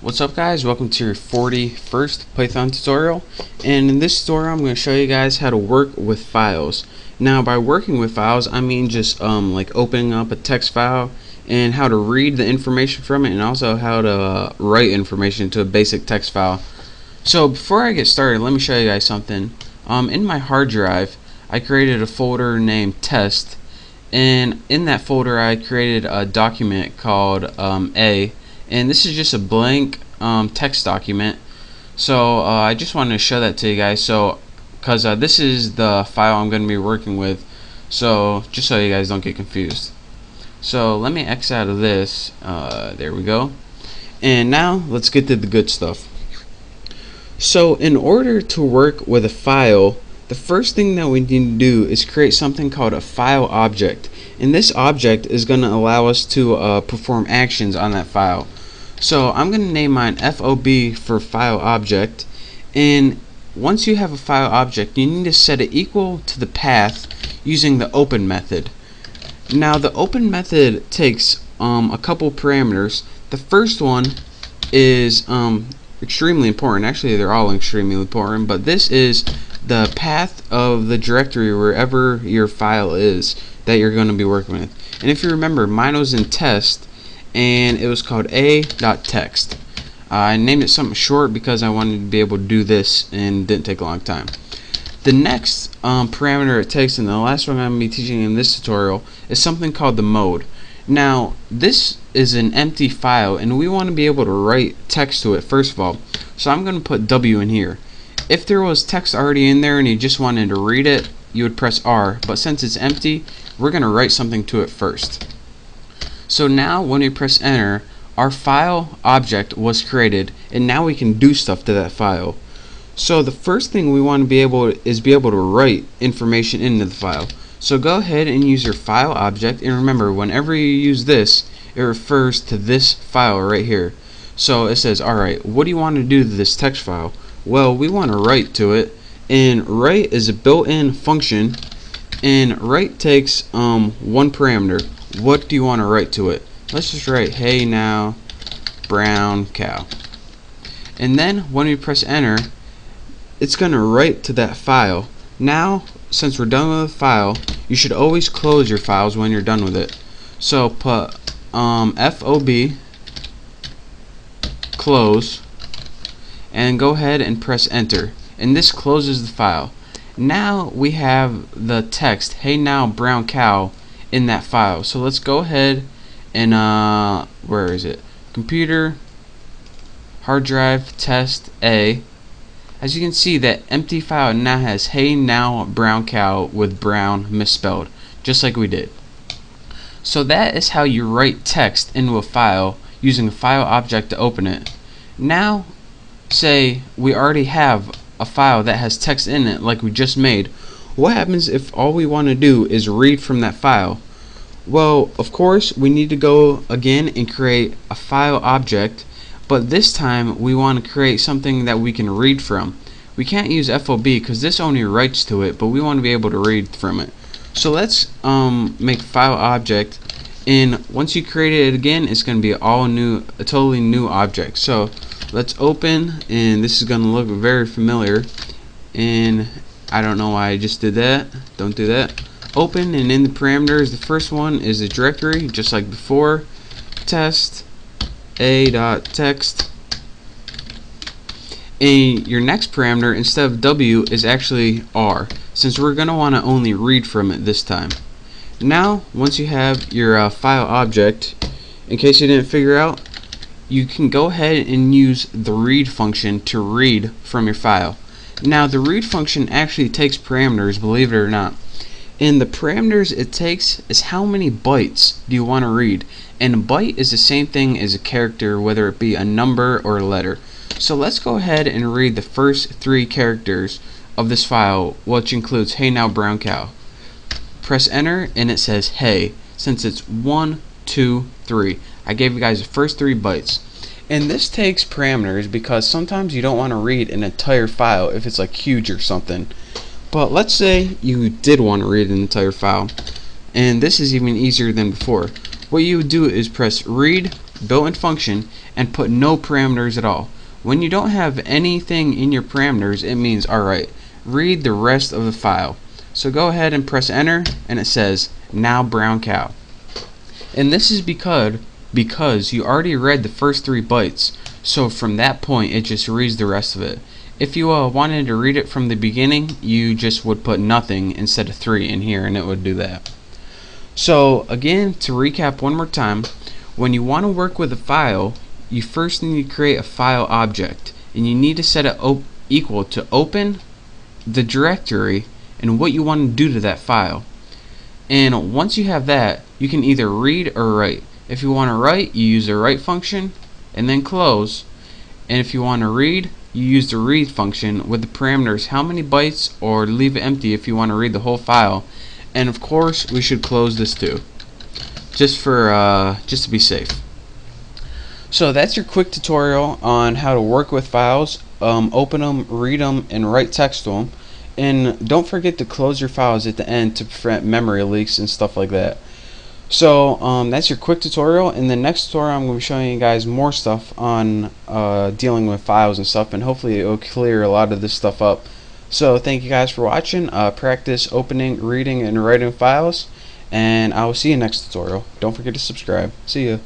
What's up guys, welcome to your 41st Python tutorial, and in this tutorial I'm going to show you guys how to work with files. Now by working with files I mean just like opening up a text file and how to read the information from it, and also how to write information to a basic text file. So before I get started, let me show you guys something. In my hard drive I created a folder named test, and in that folder I created a document called A. And this is just a blank text document. So I just wanted to show that to you guys, so because this is the file I'm going to be working with, so just so you guys don't get confused. So let me X out of this. There we go. And now let's get to the good stuff. So in order to work with a file, the first thing that we need to do is create something called a file object, and this object is going to allow us to perform actions on that file. So I'm going to name mine FOB for file object, and once you have a file object you need to set it equal to the path using the open method. Now the open method takes a couple parameters. The first one is extremely important. Actually they're all extremely important, but this is the path of the directory wherever your file is that you're going to be working with. And if you remember, mine was in test and it was called a.text. I named it something short because I wanted to be able to do this and didn't take a long time. The next parameter it takes, and the last one I'm going to be teaching in this tutorial, is something called the mode. Now this is an empty file and we want to be able to write text to it first of all, so I'm going to put W in here. If there was text already in there and you just wanted to read it, you would press R, but since it's empty we're going to write something to it first. So now when we press enter, our file object was created, and now we can do stuff to that file. So the first thing we want to be able to write information into the file. So go ahead and use your file object, and remember, whenever you use this, it refers to this file right here. So it says, alright, what do you want to do to this text file? Well, we want to write to it, and write is a built-in function, and write takes one parameter. What do you want to write to it? Let's just write, hey now brown cow. And then when we press enter, it's going to write to that file. Now since we're done with the file, you should always close your files when you're done with it. So put FOB close and go ahead and press enter, and this closes the file. Now we have the text hey now brown cow in that file. So let's go ahead and where is it? Computer, hard drive, test A. As you can see, that empty file now has hey now brown cow with brown misspelled, just like we did. So that is how you write text into a file using a file object to open it. Now say we already have a file that has text in it like we just made. What happens if all we want to do is read from that file? Well, of course we need to go again and create a file object, but this time we want to create something that we can read from. We can't use FOB because this only writes to it, but we want to be able to read from it. So let's make file object, and once you create it again, it's going to be a totally new object. So let's open, and this is going to look very familiar, and I don't know why I just did that. Don't do that. Open, and in the parameters the first one is the directory, just like before, test a.text, and your next parameter instead of W is actually R, since we're going to want to only read from it this time. Now once you have your file object, in case you didn't figure out, you can go ahead and use the read function to read from your file. Now the read function actually takes parameters, believe it or not, and the parameters it takes is how many bytes do you want to read, and a byte is the same thing as a character, whether it be a number or a letter. So let's go ahead and read the first 3 characters of this file, which includes hey now brown cow. Press enter and it says hey, since it's 1, 2, 3. I gave you guys the first 3 bytes. And this takes parameters because sometimes you don't want to read an entire file if it's like huge or something. But let's say you did want to read an entire file, and this is even easier than before. What you would do is press read built-in function and put no parameters at all. When you don't have anything in your parameters, it means alright, read the rest of the file. So go ahead and press enter, and it says now brown cow. And this is because you already read the first 3 bytes, so from that point it just reads the rest of it. If you wanted to read it from the beginning, you just would put nothing instead of 3 in here, and it would do that. So again, to recap one more time, when you want to work with a file, you first need to create a file object, and you need to set it equal to open, the directory, and what you want to do to that file. And once you have that, you can either read or write. If you want to write, you use the write function and then close. And if you want to read, you use the read function with the parameters how many bytes, or leave it empty if you want to read the whole file. And of course, we should close this too, just to be safe. So that's your quick tutorial on how to work with files, open them, read them, and write text to them. And don't forget to close your files at the end to prevent memory leaks and stuff like that. So that's your quick tutorial. In the next tutorial, I'm going to be showing you guys more stuff on dealing with files and stuff, and hopefully it will clear a lot of this stuff up. So thank you guys for watching. Practice opening, reading, and writing files, and I will see you next tutorial. Don't forget to subscribe. See ya.